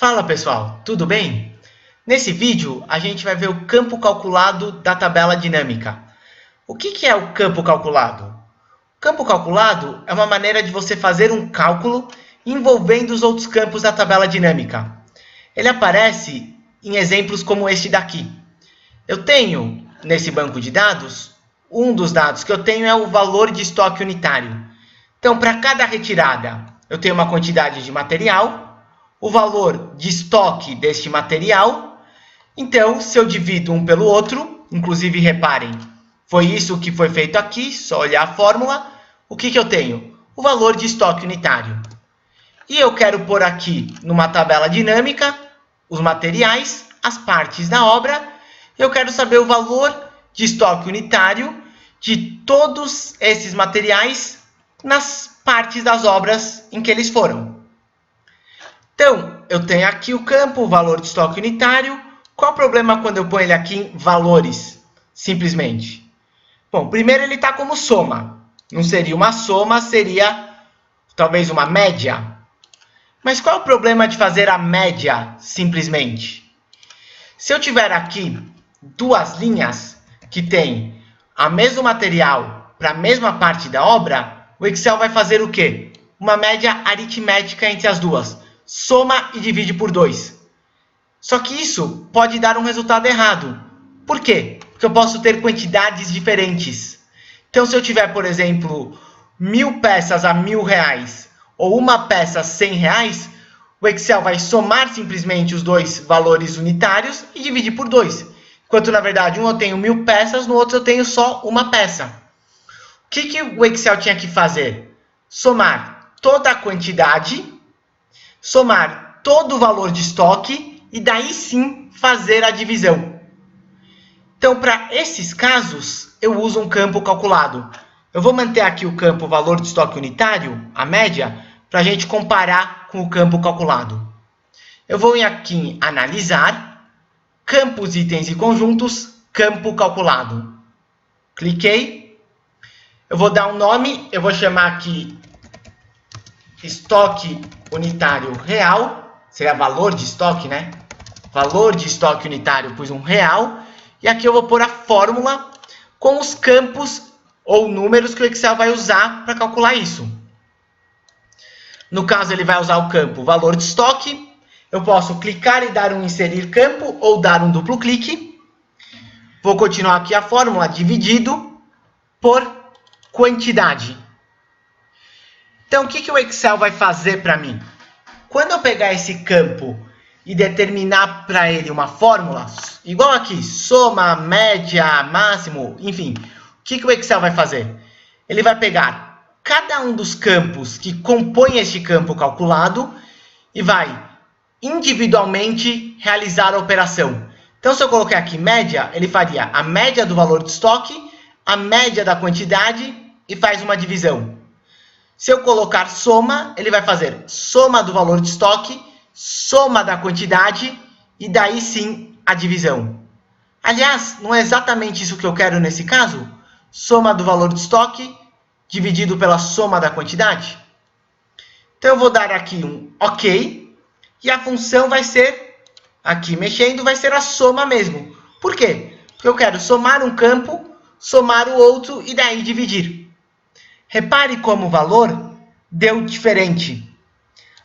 Fala pessoal, tudo bem? Nesse vídeo a gente vai ver o campo calculado da tabela dinâmica. O que é o campo calculado? O campo calculado é uma maneira de você fazer um cálculo envolvendo os outros campos da tabela dinâmica. Ele aparece em exemplos como este daqui. Eu tenho nesse banco de dados, um dos dados que eu tenho é o valor de estoque unitário. Então, para cada retirada, eu tenho uma quantidade de material, o valor de estoque deste material. Então, se eu divido um pelo outro, inclusive reparem, foi isso que foi feito aqui, só olhar a fórmula, o que eu tenho? O valor de estoque unitário. E eu quero pôr aqui numa tabela dinâmica os materiais, as partes da obra. Eu quero saber o valor de estoque unitário de todos esses materiais nas partes das obras em que eles foram. Então, eu tenho aqui o campo, o valor de estoque unitário. Qual o problema quando eu ponho ele aqui em valores, simplesmente? Bom, primeiro ele está como soma. Não seria uma soma, seria talvez uma média. Mas qual é o problema de fazer a média, simplesmente? Se eu tiver aqui duas linhas que têm o mesmo material para a mesma parte da obra, o Excel vai fazer o quê? Uma média aritmética entre as duas. Soma e divide por 2. Só que isso pode dar um resultado errado. Por quê? Porque eu posso ter quantidades diferentes. Então, se eu tiver, por exemplo, 1.000 peças a R$1.000 ou uma peça a R$100, o Excel vai somar simplesmente os dois valores unitários e dividir por 2. Enquanto, na verdade, um eu tenho 1.000 peças, no outro eu tenho só uma peça. O que o Excel tinha que fazer? Somar toda a quantidade, somar todo o valor de estoque e daí sim fazer a divisão. Então, para esses casos, eu uso um campo calculado. Eu vou manter aqui o campo valor de estoque unitário, a média, para a gente comparar com o campo calculado. Eu vou aqui em analisar, campos, itens e conjuntos, campo calculado. Cliquei. Eu vou dar um nome, eu vou chamar aqui estoque unitário real, seria valor de estoque, né? Valor de estoque unitário, pus um real. E aqui eu vou pôr a fórmula com os campos ou números que o Excel vai usar para calcular isso. No caso, ele vai usar o campo valor de estoque. Eu posso clicar e dar um inserir campo ou dar um duplo clique. Vou continuar aqui a fórmula dividido por quantidade. Então, o que o Excel vai fazer para mim? Quando eu pegar esse campo e determinar para ele uma fórmula, igual aqui, soma, média, máximo, enfim, o que o Excel vai fazer? Ele vai pegar cada um dos campos que compõem este campo calculado e vai individualmente realizar a operação. Então, se eu colocar aqui média, ele faria a média do valor de estoque, a média da quantidade e faz uma divisão. Se eu colocar soma, ele vai fazer soma do valor de estoque, soma da quantidade e daí sim a divisão. Aliás, não é exatamente isso que eu quero nesse caso? Soma do valor de estoque dividido pela soma da quantidade. Então, eu vou dar aqui um OK. E a função vai ser, aqui mexendo, vai ser a soma mesmo. Por quê? Porque eu quero somar um campo, somar o outro e daí dividir. Repare como o valor deu diferente.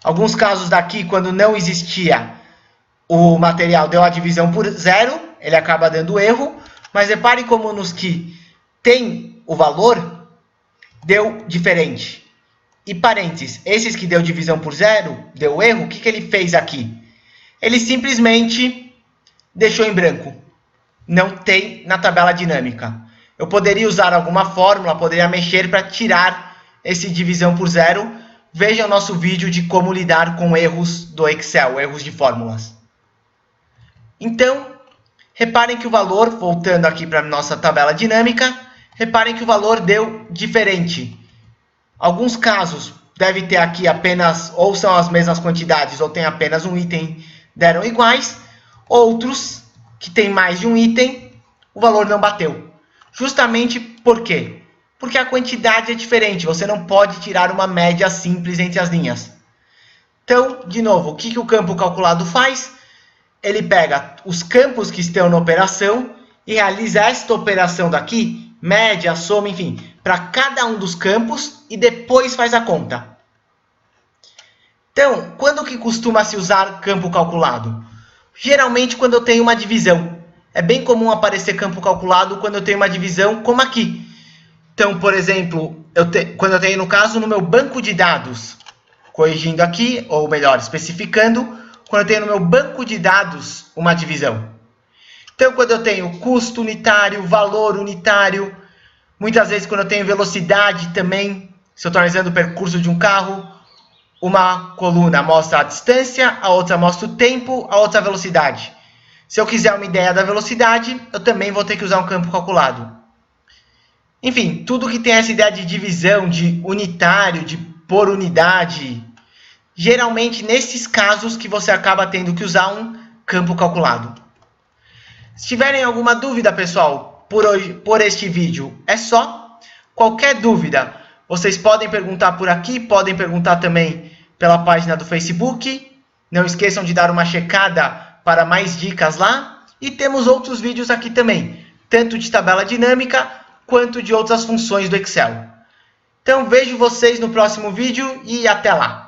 Alguns casos daqui, quando não existia o material, deu a divisão por 0, ele acaba dando erro. Mas repare como nos que tem o valor, deu diferente. E parênteses, esses que deu divisão por 0, deu erro, o que ele fez aqui? Ele simplesmente deixou em branco. Não tem na tabela dinâmica. Eu poderia usar alguma fórmula, poderia mexer para tirar esse divisão por 0. Veja o nosso vídeo de como lidar com erros do Excel, erros de fórmulas. Então, reparem que o valor, voltando aqui para a nossa tabela dinâmica, reparem que o valor deu diferente. Alguns casos deve ter aqui apenas, ou são as mesmas quantidades, ou tem apenas um item, deram iguais. Outros, que tem mais de um item, o valor não bateu. Justamente por quê? Porque a quantidade é diferente. Você não pode tirar uma média simples entre as linhas. Então, de novo, o que o campo calculado faz? Ele pega os campos que estão na operação e realiza esta operação daqui, média, soma, enfim, para cada um dos campos e depois faz a conta. Então, quando que costuma se usar campo calculado? Geralmente quando eu tenho uma divisão. É bem comum aparecer campo calculado quando eu tenho uma divisão, como aqui. Então, por exemplo, quando eu tenho, no caso, no meu banco de dados, corrigindo aqui, ou melhor, especificando, quando eu tenho no meu banco de dados uma divisão. Então, quando eu tenho custo unitário, valor unitário, muitas vezes quando eu tenho velocidade também, se eu estou analisando o percurso de um carro, uma coluna mostra a distância, a outra mostra o tempo, a outra a velocidade. Se eu quiser uma ideia da velocidade, eu também vou ter que usar um campo calculado. Enfim, tudo que tem essa ideia de divisão, de unitário, de por unidade, geralmente nesses casos que você acaba tendo que usar um campo calculado. Se tiverem alguma dúvida, pessoal, por este vídeo, é só. Qualquer dúvida, vocês podem perguntar por aqui, podem perguntar também pela página do Facebook. Não esqueçam de dar uma checada para mais dicas lá. E temos outros vídeos aqui também, tanto de tabela dinâmica, quanto de outras funções do Excel. Então, vejo vocês no próximo vídeo e até lá!